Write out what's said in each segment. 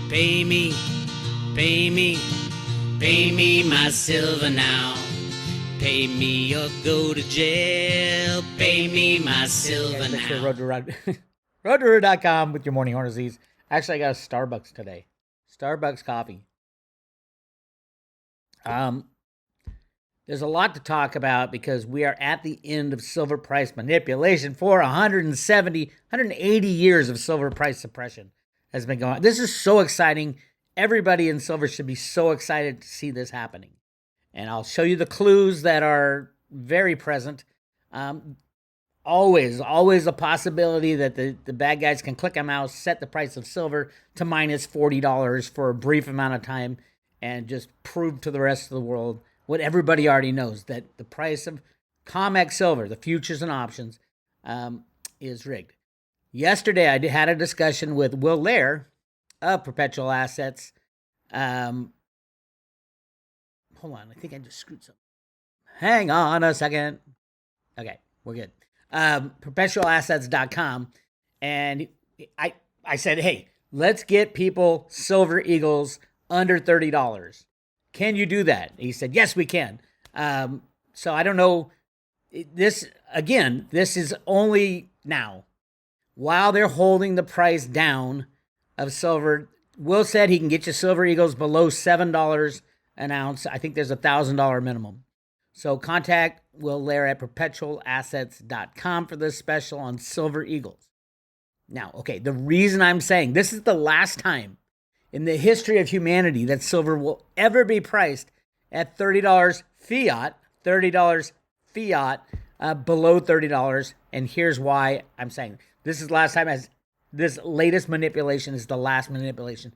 Pay me, pay me, pay me my silver now. Pay me or go to jail. Pay me my silver now. Road-to-Road.com with your morning horn disease. Actually, I got a Starbucks today. Starbucks coffee. There's a lot to talk about because we are at the end of silver price manipulation for 180 years of silver price suppression has been going on. This is so exciting. Everybody in silver should be so excited to see this happening. And I'll show you the clues that are very present. Always a possibility that the bad guys can click a mouse, set the price of silver to minus $40 for a brief amount of time, and just prove to the rest of the world what everybody already knows, that the price of COMEX silver, the futures and options, is rigged. Yesterday, I had a discussion with Will Lair of Perpetual Assets. Hold on, I think I just screwed something. Hang on a second. Okay, we're good. Perpetualassets.com. And I said, hey, let's get people silver eagles under $30. Can you do that? He said, yes, we can. So I don't know. This is only now. While they're holding the price down of silver, Will said he can get you silver eagles below $7 an ounce. I think there's a $1,000 minimum. So contact Will Lair at perpetualassets.com for this special on silver eagles. Now, okay, the reason I'm saying this is the last time in the history of humanity that silver will ever be priced at $30 fiat, below $30. And here's why I'm saying this is the last time, as this latest manipulation is the last manipulation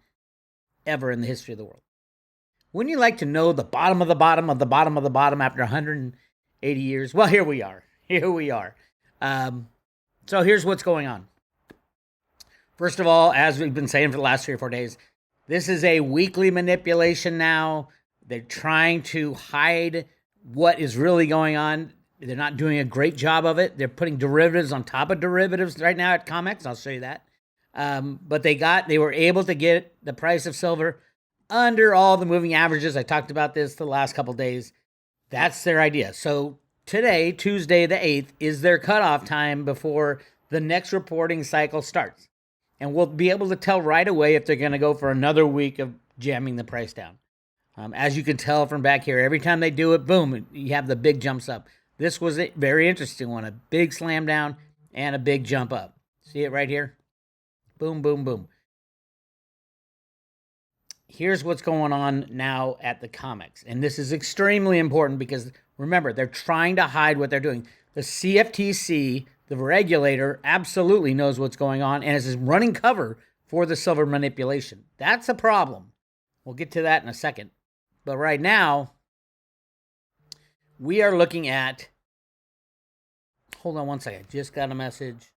ever in the history of the world. Wouldn't you like to know the bottom of the bottom of the bottom of the bottom after 180 years? Well, here we are. So here's what's going on. First of all, as we've been saying for the last 3 or 4 days, this is a weekly manipulation now. They're trying to hide what is really going on. They're not doing a great job of it. They're putting derivatives on top of derivatives right now at COMEX. I'll show you that. But they were able to get the price of silver under all the moving averages. I talked about this the last couple days. That's their idea. So today, Tuesday the 8th, is their cutoff time before the next reporting cycle starts. And we'll be able to tell right away if they're going to go for another week of jamming the price down. As you can tell from back here, every time they do it, boom, you have the big jumps up. This was a very interesting one, a big slam down and a big jump up. See it right here? Boom, boom, boom. Here's what's going on now at the COMEX. And this is extremely important because, remember, they're trying to hide what they're doing. The CFTC, the regulator, absolutely knows what's going on and is running cover for the silver manipulation. That's a problem. We'll get to that in a second. But right now, we are looking at... Hold on one second. Just got a message.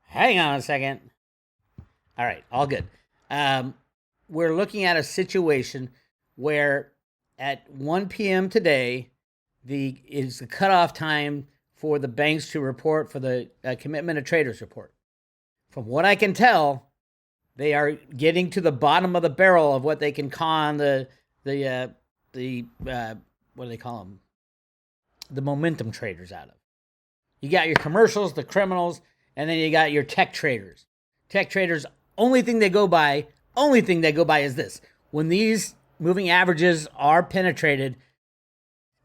Hang on a second. All right, all good. We're looking at a situation where at 1 p.m. today, is the cutoff time for the banks to report for the commitment of traders report. From what I can tell, they are getting to the bottom of the barrel of what they can con the what do they call them? The momentum traders out of. You got your commercials, the criminals, and then you got your tech traders. Tech traders, only thing they go by is this. When these moving averages are penetrated,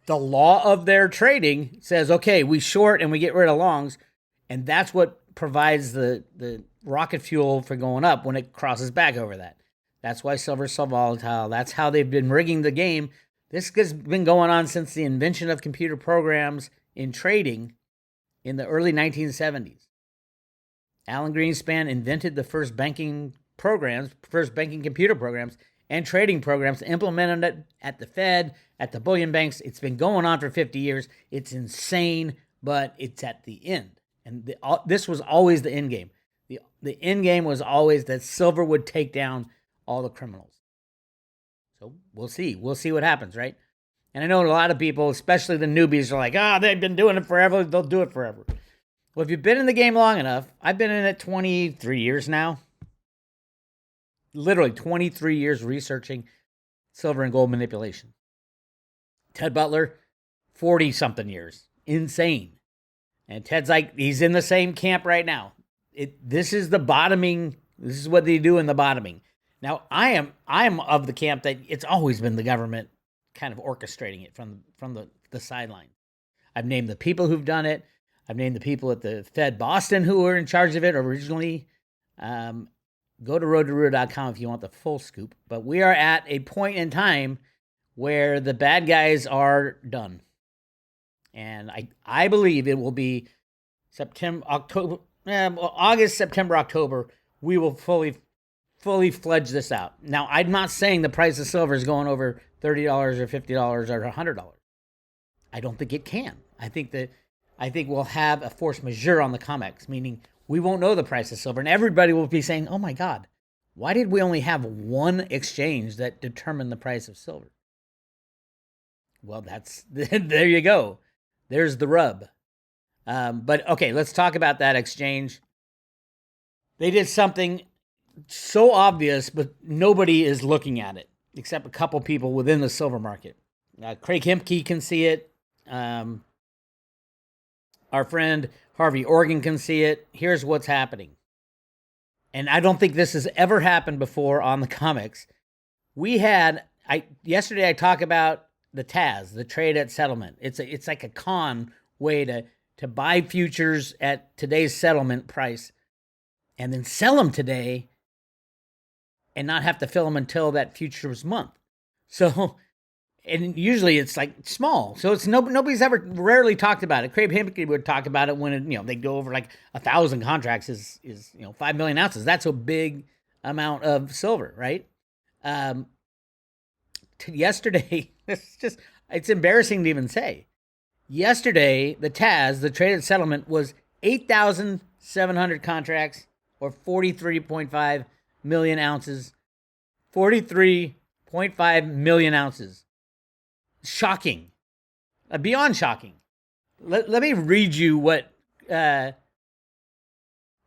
the law of their trading says, okay, we short and we get rid of longs, and that's what provides the rocket fuel for going up when it crosses back over that. That's why silver's so volatile. That's how they've been rigging the game. This has been going on since the invention of computer programs in trading in the early 1970s. Alan Greenspan invented the first banking computer programs and trading programs, implemented it at the Fed, at the bullion banks. It's been going on for 50 years. It's insane, but it's at the end. And this was always the end game. The end game was always that silver would take down all the criminals. So we'll see. We'll see what happens, right? And I know a lot of people, especially the newbies, are like, they've been doing it forever. They'll do it forever. Well, if you've been in the game long enough, I've been in it 23 years now. Literally 23 years researching silver and gold manipulation. Ted Butler, 40-something years. Insane. And Ted's like, he's in the same camp right now. This is the bottoming. This is what they do in the bottoming. Now, I am of the camp that it's always been the government kind of orchestrating it from the sideline. I've named the people who've done it. I've named the people at the Fed Boston who were in charge of it originally. Go to roadtoroota.com if you want the full scoop. But we are at a point in time where the bad guys are done. And I believe it will be August, September, October. We will fully fledge this out. Now, I'm not saying the price of silver is going over $30 or $50 or $100. I don't think it can. I think we'll have a force majeure on the COMEX, meaning we won't know the price of silver, and everybody will be saying, "Oh my God, why did we only have one exchange that determined the price of silver?" Well, there you go. There's the rub. But okay, let's talk about that exchange. They did something so obvious, but nobody is looking at it except a couple people within the silver market. Craig Hemke can see it. Our friend Harvey Organ can see it. Here's what's happening. And I don't think this has ever happened before on the COMEX. Yesterday I talked about the TAS, the trade at settlement. It's like a con way to buy futures at today's settlement price and then sell them today and not have to fill them until that futures month. So, and usually it's like small. So it's nobody's ever rarely talked about it. Craig Hemke would talk about it when they go over like 1,000 contracts is 5 million ounces. That's a big amount of silver, right? Yesterday, it's embarrassing to even say. Yesterday, the TAS, the traded settlement, was 8,700 contracts or 43.5 million ounces. 43.5 million ounces. Shocking. Beyond shocking. Let me read you what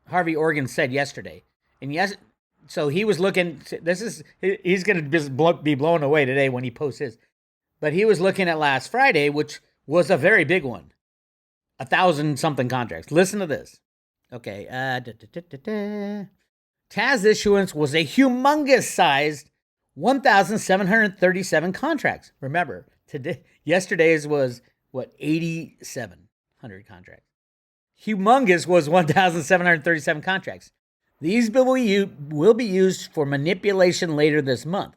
Harvey Organ said yesterday. And yes, so he was looking, he's going to just be blown away today when he posts his. But he was looking at last Friday, which was a very big one. 1,000-something contracts. Listen to this. Okay. TAS issuance was a humongous sized 1,737 contracts. Remember, yesterday's was, 8,700 contracts. Humongous was 1,737 contracts. These will be used for manipulation later this month.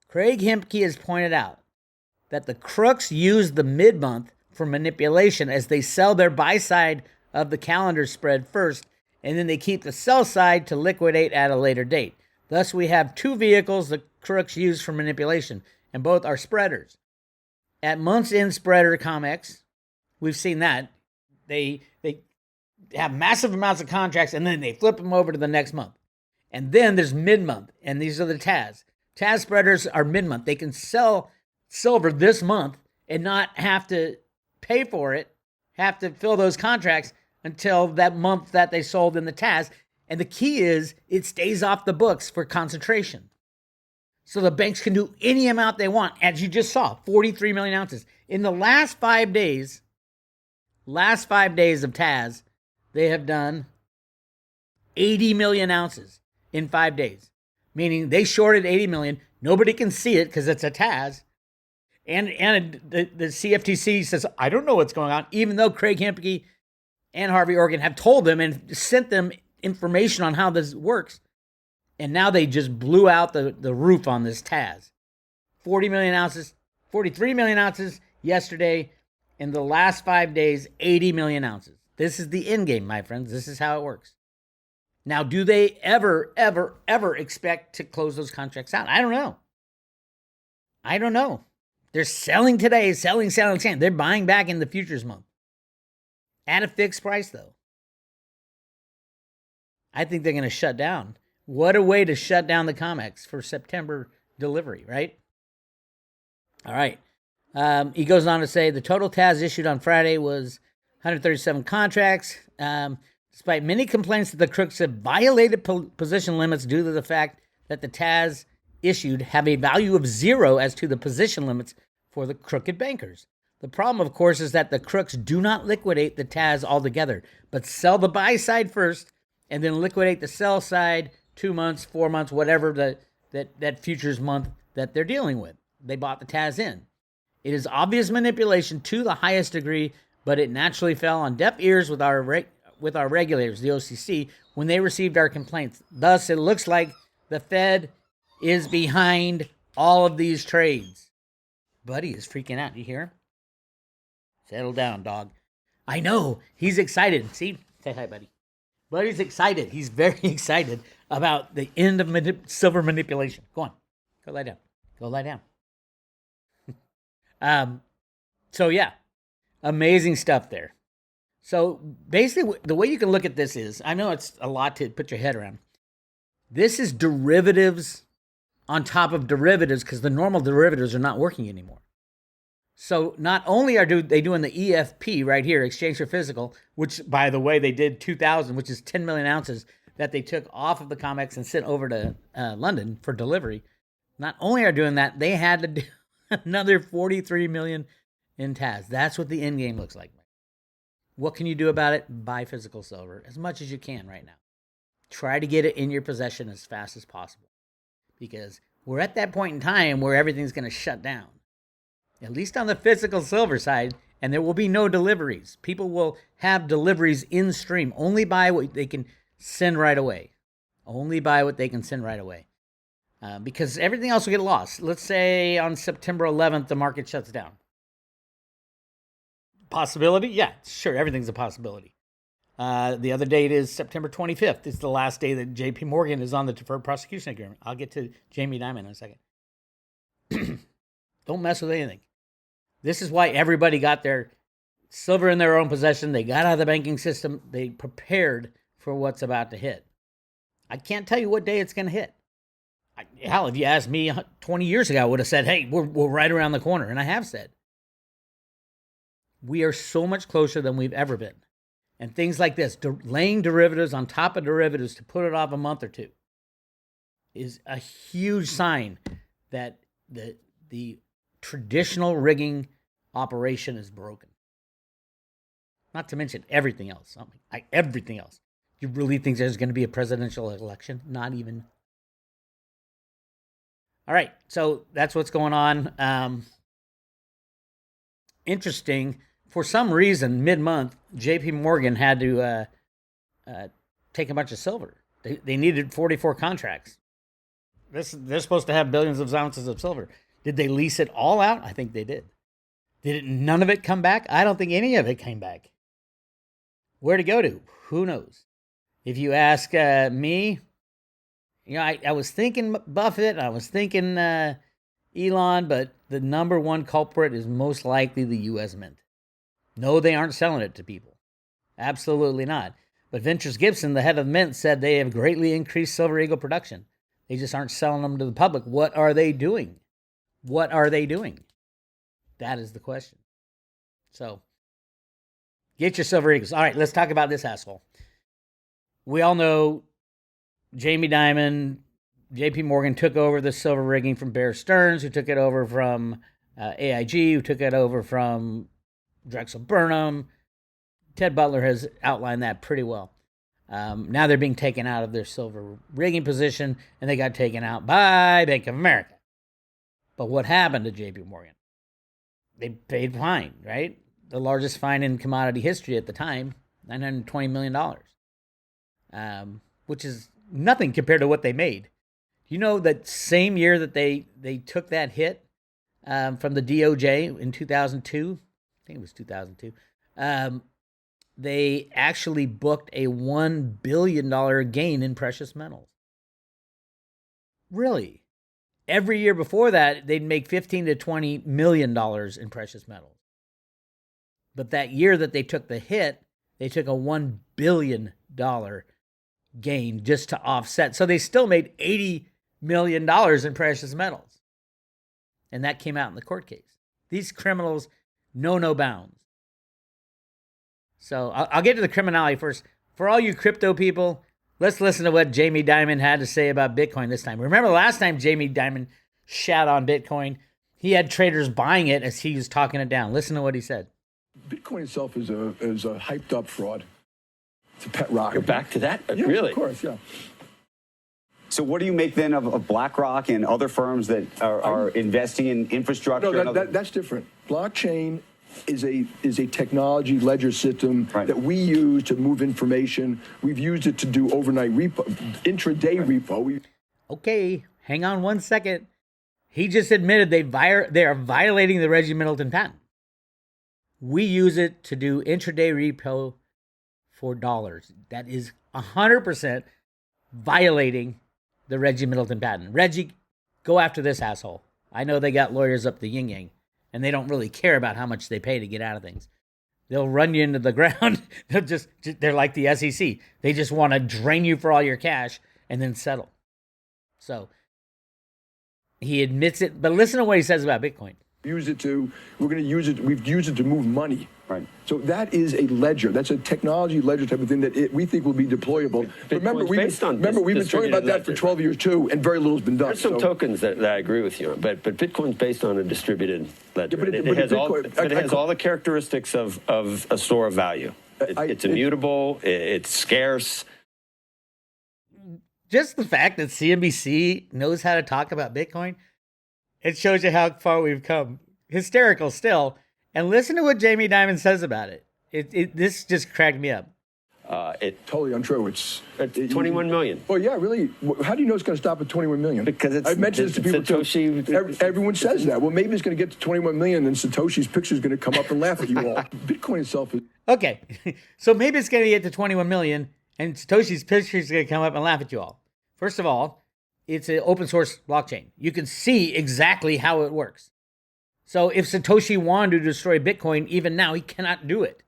Craig Hemke has pointed out that the crooks use the mid-month for manipulation as they sell their buy side of the calendar spread first, and then they keep the sell side to liquidate at a later date. Thus, we have two vehicles the crooks use for manipulation, and both are spreaders. At month's end spreader COMEX, we've seen that. They have massive amounts of contracts, and then they flip them over to the next month. And then there's mid-month, and these are the TAS. TAS spreaders are mid-month. They can sell silver this month and not have to pay for it, have to fill those contracts until that month that they sold in the TAS. And the key is it stays off the books for concentration. So the banks can do any amount they want. As you just saw, 43 million ounces. In the last 5 days of TAS, they have done 80 million ounces in 5 days. Meaning they shorted 80 million. Nobody can see it because it's a TAS. And the CFTC says, I don't know what's going on, even though Craig Hemke and Harvey Organ have told them and sent them information on how this works. And now they just blew out the roof on this TAS. 40 million ounces, 43 million ounces yesterday. In the last 5 days, 80 million ounces. This is the end game, my friends. This is how it works. Now, do they ever expect to close those contracts out? I don't know. They're selling today, selling. They're buying back in the futures month. At a fixed price, though. I think they're going to shut down. What a way to shut down the COMEX for September delivery, right? All right. He goes on to say the total TAS issued on Friday was 137 contracts. Despite many complaints that the crooks have violated position limits due to the fact that the TAS issued have a value of 0 as to the position limits for the crooked bankers. The problem, of course, is that the crooks do not liquidate the TAS altogether, but sell the buy side first and then liquidate the sell side 2 months, 4 months, whatever that futures month that they're dealing with. They bought the TAS in. It is obvious manipulation to the highest degree, but it naturally fell on deaf ears with our regulators, the OCC, when they received our complaints. Thus, it looks like the Fed is behind all of these trades. Buddy is freaking out. You hear him? Settle down, dog. I know. He's excited. See? Say hi, buddy. Buddy's excited. He's very excited about the end of silver manipulation. Go on. Go lie down. Go lie down. So, yeah. Amazing stuff there. So, basically, the way you can look at this is, I know it's a lot to put your head around. This is derivatives on top of derivatives because the normal derivatives are not working anymore. So not only are they doing the EFP right here, exchange for physical, which, by the way, they did 2,000, which is 10 million ounces that they took off of the COMEX and sent over to London for delivery. Not only are doing that, they had to do another 43 million in TAS. That's what the end game looks like. What can you do about it? Buy physical silver as much as you can right now. Try to get it in your possession as fast as possible because we're at that point in time where everything's going to shut down. At least on the physical silver side, and there will be no deliveries. People will have deliveries in stream. Only buy what they can send right away. Only buy what they can send right away. Because everything else will get lost. Let's say on September 11th, the market shuts down. Possibility? Yeah, sure. Everything's a possibility. The other date is September 25th. It's the last day that JP Morgan is on the deferred prosecution agreement. I'll get to Jamie Dimon in a second. Don't mess with anything. This is why everybody got their silver in their own possession. They got out of the banking system. They prepared for what's about to hit. I can't tell you what day it's going to hit. Hell, if you asked me 20 years ago, I would have said, hey, we're right around the corner. And I have said. We are so much closer than we've ever been. And things like this, laying derivatives on top of derivatives to put it off a month or two, is a huge sign that the traditional rigging operation is broken. Not to mention everything else. Everything else. You really think there's going to be a presidential election? Not even. All right, so that's what's going on. Interesting. For some reason, mid-month, JP Morgan had to take a bunch of silver. They needed 44 contracts. They're supposed to have billions of ounces of silver. Did they lease it all out? I think they did. None of it come back? I don't think any of it came back. Where to go to? Who knows? If you ask me, I was thinking Buffett. I was thinking Elon, but the number one culprit is most likely the U.S. Mint. No, they aren't selling it to people. Absolutely not. But Ventures Gibson, the head of Mint, said they have greatly increased Silver Eagle production. They just aren't selling them to the public. What are they doing? What are they doing? That is the question. So, get your Silver Eagles. All right, let's talk about this asshole. We all know Jamie Dimon, JP Morgan took over the silver rigging from Bear Stearns, who took it over from AIG, who took it over from Drexel Burnham. Ted Butler has outlined that pretty well. Now they're being taken out of their silver rigging position, and they got taken out by Bank of America. But what happened to JP Morgan? They paid fine, right? The largest fine in commodity history at the time, $920 million, which is nothing compared to what they made. You know that same year that they took that hit from the DOJ in 2002, I think it was 2002, they actually booked a $1 billion gain in precious metals. Really? Every year before that, they'd make $15 to $20 million in precious metals. But that year that they took the hit, they took a $1 billion gain just to offset. So they still made $80 million in precious metals. And that came out in the court case. These criminals know no bounds. So I'll get to the criminality first. For all you crypto people, let's listen to what Jamie Dimon had to say about Bitcoin this time. Remember last time Jamie Dimon shat on Bitcoin, he had traders buying it as he was talking it down. Listen to what he said. Bitcoin itself is a hyped up fraud. It's a pet rock. You're back to that? Yeah, really? Of course, yeah. So what do you make then of BlackRock and other firms that are investing in infrastructure? No, that's different. Blockchain is a technology ledger system that we use to move information. We've used it to do overnight repo, intraday repo. Okay, hang on 1 second. He just admitted they are violating the Reggie Middleton patent. We use it to do intraday repo for dollars. That is 100% violating the Reggie Middleton patent. Reggie, go after this asshole. I know they got lawyers up the yin-yang, and they don't really care about how much they pay to get out of things. They'll run you into the ground. They're like the SEC. They just want to drain you for all your cash and then settle. So he admits it, but listen to what he says about Bitcoin. We're going to use it, we've used it to move money. Right. So that is a ledger. That's a technology ledger type of thing that we think will be deployable. Remember, we've been talking about that for 12 years too, and very little's been done. There's some tokens that I agree with you on, but Bitcoin's based on a distributed ledger. Yeah, it has all the characteristics of a store of value. It's immutable, it's scarce. Just the fact that CNBC knows how to talk about Bitcoin, it shows you how far we've come. Hysterical still. And listen to what Jamie Dimon says about it. This just cracked me up. It's totally untrue. It's 21 million. Well, yeah, really. How do you know it's going to stop at 21 million? Because I've mentioned this to people Satoshi, too. Everyone says that. Well, maybe it's going to get to 21 million, and Satoshi's picture is going to come up and laugh at you all. Bitcoin itself is okay. So maybe it's going to get to 21 million, and Satoshi's picture is going to come up and laugh at you all. First of all, it's an open source blockchain. You can see exactly how it works. So if Satoshi wanted to destroy Bitcoin, even now, he cannot do it.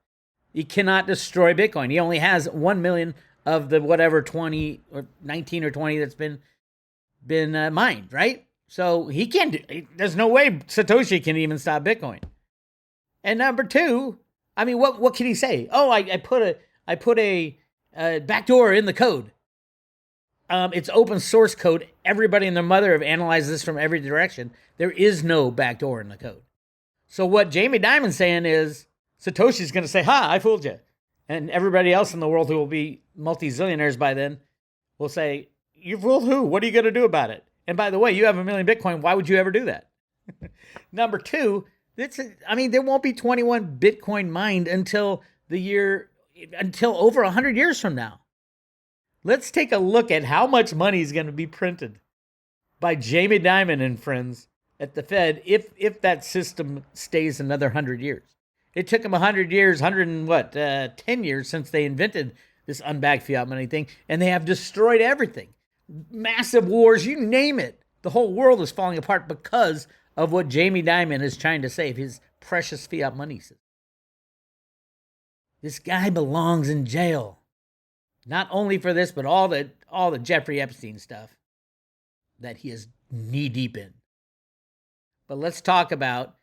He cannot destroy Bitcoin. He only has 1 million of the whatever 20 or 19 or 20 that's been mined, right? So he can't do. There's no way Satoshi can even stop Bitcoin. And number two, I mean, what can he say? Oh, I put a backdoor in the code. It's open source code. Everybody and their mother have analyzed this from every direction. There is no backdoor in the code. So what Jamie Dimon's saying is Satoshi's going to say, ha, I fooled you. And everybody else in the world who will be multi-zillionaires by then will say, you fooled who? What are you going to do about it? And by the way, you have 1 million Bitcoin. Why would you ever do that? Number two, there won't be 21 Bitcoin mined until over 100 years from now. Let's take a look at how much money is going to be printed by Jamie Dimon and friends at the Fed if that system stays another 100 years. It took them 100 years, 10 years since they invented this unbacked fiat money thing, and they have destroyed everything. Massive wars, you name it. The whole world is falling apart because of what Jamie Dimon is trying to save, his precious fiat money system. This guy belongs in jail. Not only for this, but all the Jeffrey Epstein stuff that he is knee-deep in. But let's talk about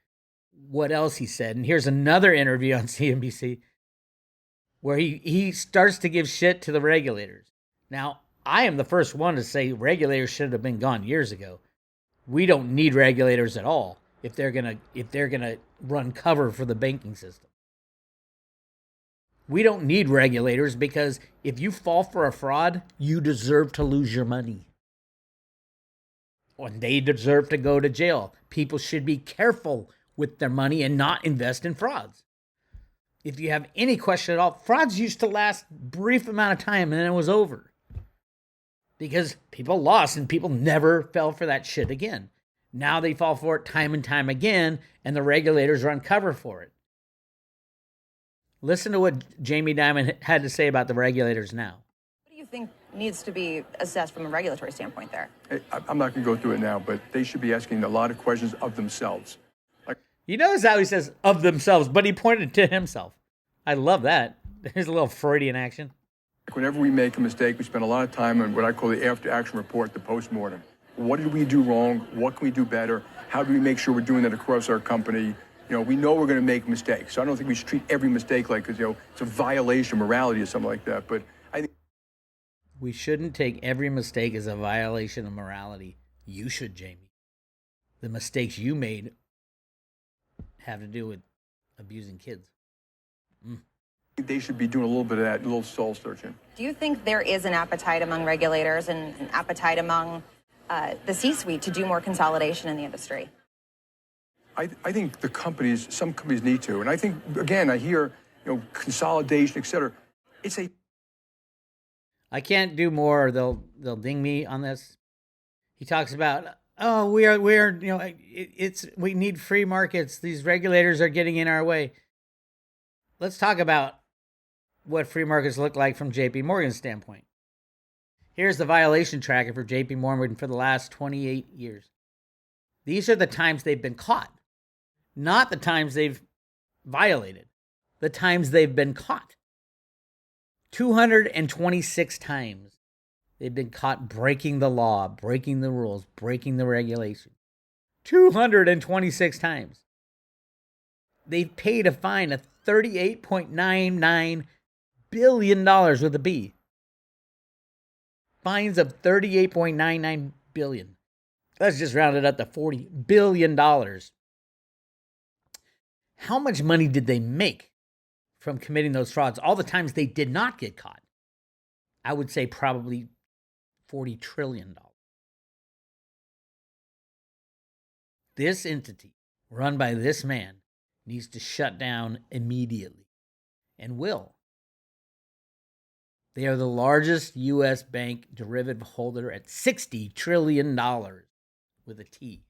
what else he said. And here's another interview on CNBC where he starts to give shit to the regulators. Now, I am the first one to say regulators should have been gone years ago. We don't need regulators at all if they're gonna run cover for the banking system. We don't need regulators because if you fall for a fraud, you deserve to lose your money. And they deserve to go to jail. People should be careful with their money and not invest in frauds. If you have any question at all, frauds used to last a brief amount of time and then it was over. Because people lost and people never fell for that shit again. Now they fall for it time and time again and the regulators run cover for it. Listen to what Jamie Dimon had to say about the regulators now. What do you think needs to be assessed from a regulatory standpoint there? I'm not going to go through it now, but they should be asking a lot of questions of themselves. You notice how he says of themselves, but he pointed to himself. I love that. There's a little Freudian action. Whenever we make a mistake, we spend a lot of time on what I call the after-action report, the post-mortem. What did we do wrong? What can we do better? How do we make sure we're doing that across our company? we know we're going to make mistakes. So I don't think we should treat every mistake like, it's a violation of morality or something like that. But I think we shouldn't take every mistake as a violation of morality. You should, Jamie. The mistakes you made have to do with abusing kids. They should be doing a little bit of that, a little soul searching. Do you think there is an appetite among regulators and an appetite among the C-suite to do more consolidation in the industry? I think some companies need to. And I think, again, I hear, consolidation, et cetera. I can't do more. They'll ding me on this. He talks about, we need free markets. These regulators are getting in our way. Let's talk about what free markets look like from JP Morgan's standpoint. Here's the violation tracker for JP Morgan for the last 28 years. These are the times they've been caught, not the times they've violated, the times they've been caught. 226 times they've been caught breaking the law, breaking the rules, breaking the regulation. 226 times. They've paid a fine of $38.99 billion with a B. Fines of $38.99 billion. Let's just round it up to $40 billion. How much money did they make from committing those frauds? All the times they did not get caught. I would say probably $40 trillion. This entity, run by this man, needs to shut down immediately, and will. They are the largest U.S. bank derivative holder at $60 trillion with a T.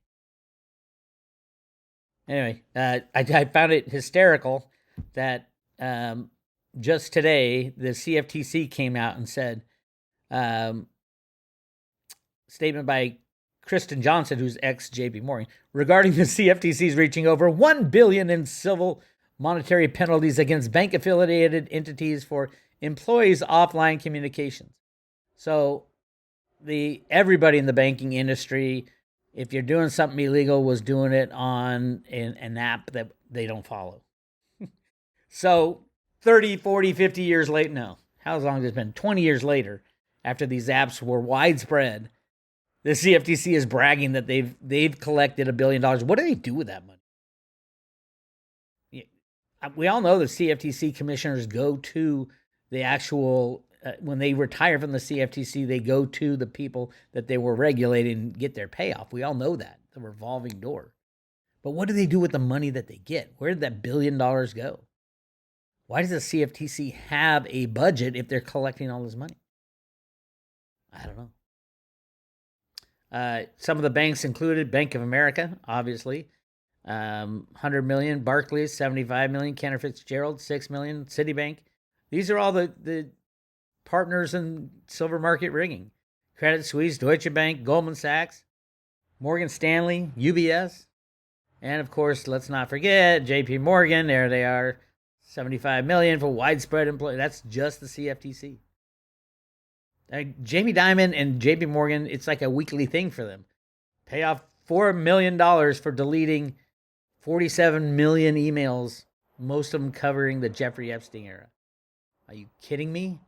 Anyway, I found it hysterical that just today the CFTC came out and said, statement by Kristen Johnson, who's ex-JP Morgan, regarding the CFTC's reaching over $1 billion in civil monetary penalties against bank-affiliated entities for employees' offline communications. So everybody in the banking industry, if you're doing something illegal, was doing it on an app that they don't follow. So 30, 40, 50 years later, no, how long has it been? 20 years later, after these apps were widespread, the CFTC is bragging that they've collected $1 billion. What do they do with that money? We all know the CFTC commissioners go to the actual, when they retire from the CFTC, they go to the people that they were regulating and get their payoff. We all know that, the revolving door. But what do they do with the money that they get? Where did that $1 billion go? Why does the CFTC have a budget if they're collecting all this money? I don't know. Some of the banks included Bank of America, obviously, 100 million, Barclays, 75 million, Cantor Fitzgerald, 6 million, Citibank. These are all the partners in silver market rigging. Credit Suisse, Deutsche Bank, Goldman Sachs, Morgan Stanley, UBS, and of course, let's not forget JP Morgan. There they are, 75 million for widespread employment. That's just the CFTC. Jamie Dimon and JP Morgan, it's like a weekly thing for them. Pay off $4 million for deleting 47 million emails, most of them covering the Jeffrey Epstein era. Are you kidding me?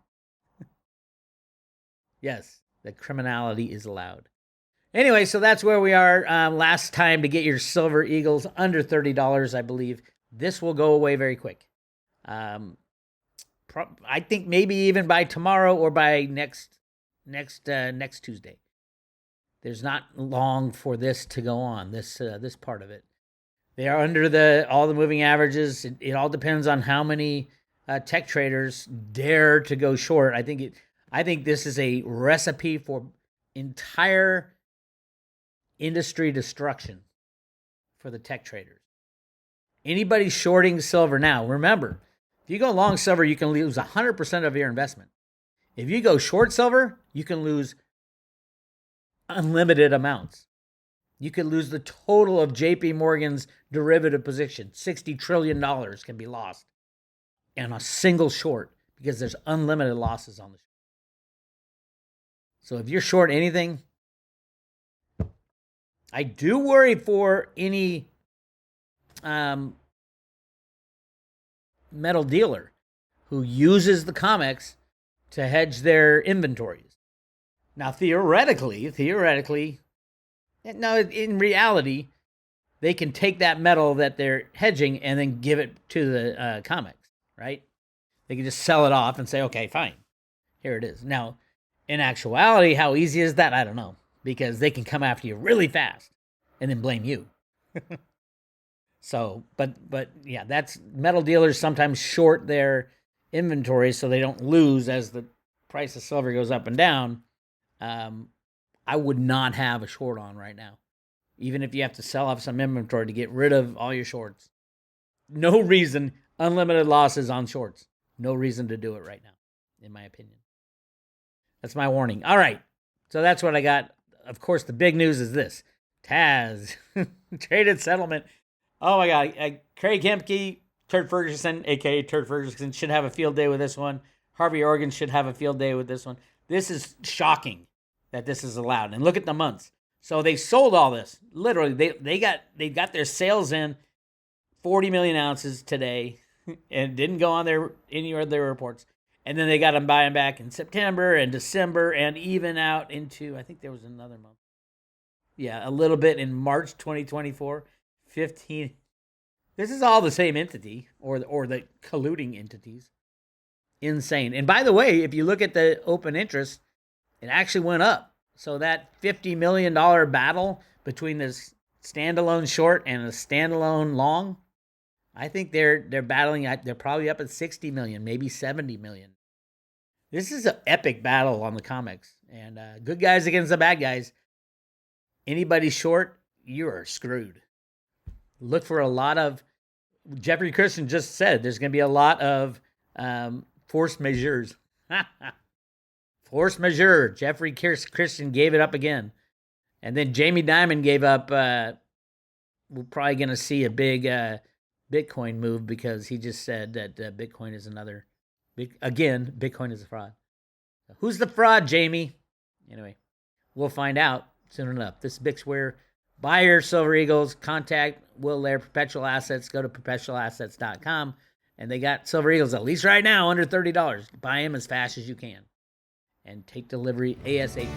Yes, the criminality is allowed. Anyway, so that's where we are. Last time to get your Silver Eagles under $30, I believe. This will go away very quick. I think maybe even by tomorrow or by next Tuesday. There's not long for this to go on. This part of it. They are under all the moving averages. It all depends on how many tech traders dare to go short. I think this is a recipe for entire industry destruction for the tech traders. Anybody shorting silver now, remember, if you go long silver, you can lose 100% of your investment. If you go short silver, you can lose unlimited amounts. You could lose the total of JP Morgan's derivative position. $60 trillion can be lost in a single short because there's unlimited losses on the short. So if you're short anything, I do worry for any metal dealer who uses the COMEX to hedge their inventories. Now, theoretically, now in reality, they can take that metal that they're hedging and then give it to the COMEX, right? They can just sell it off and say, okay, fine, here it is. Now, in actuality, how easy is that? I don't know, because they can come after you really fast and then blame you. So, but yeah, that's metal dealers sometimes short their inventory so they don't lose as the price of silver goes up and down. I would not have a short on right now, even if you have to sell off some inventory to get rid of all your shorts. No reason, unlimited losses on shorts. No reason to do it right now, in my opinion. That's my warning. All right, so that's what I got. Of course, the big news is this. TAS, traded settlement. Oh my God, Craig Hemke, Turd Ferguson, a.k.a. Turd Ferguson, should have a field day with this one. Harvey Organ should have a field day with this one. This is shocking that this is allowed. And look at the months. So they sold all this. Literally, they got their sales in 40 million ounces today and didn't go on any of their reports. And then they got them buying back in September and December and even out into, I think there was another month. Yeah, a little bit in March 2024. 15. This is all the same entity or the colluding entities. Insane. And by the way, if you look at the open interest, it actually went up. So that $50 million battle between this standalone short and a standalone long, I think they're battling. They're probably up at 60 million, maybe 70 million. This is an epic battle on the COMEX, and good guys against the bad guys. Anybody short, you are screwed. Look for a lot of, Jeffrey Christian just said, there's going to be a lot of force majeures. Force majeure. Jeffrey Christian gave it up again. And then Jamie Dimon gave up. We're probably going to see a big Bitcoin move because he just said that Bitcoin is Bitcoin is a fraud. Who's the fraud, Jamie? Anyway, we'll find out soon enough. This is Bix Weir. Buy your Silver Eagles. Contact Will Lair, Perpetual Assets. Go to perpetualassets.com. And they got Silver Eagles, at least right now, under $30. Buy them as fast as you can. And take delivery ASAP.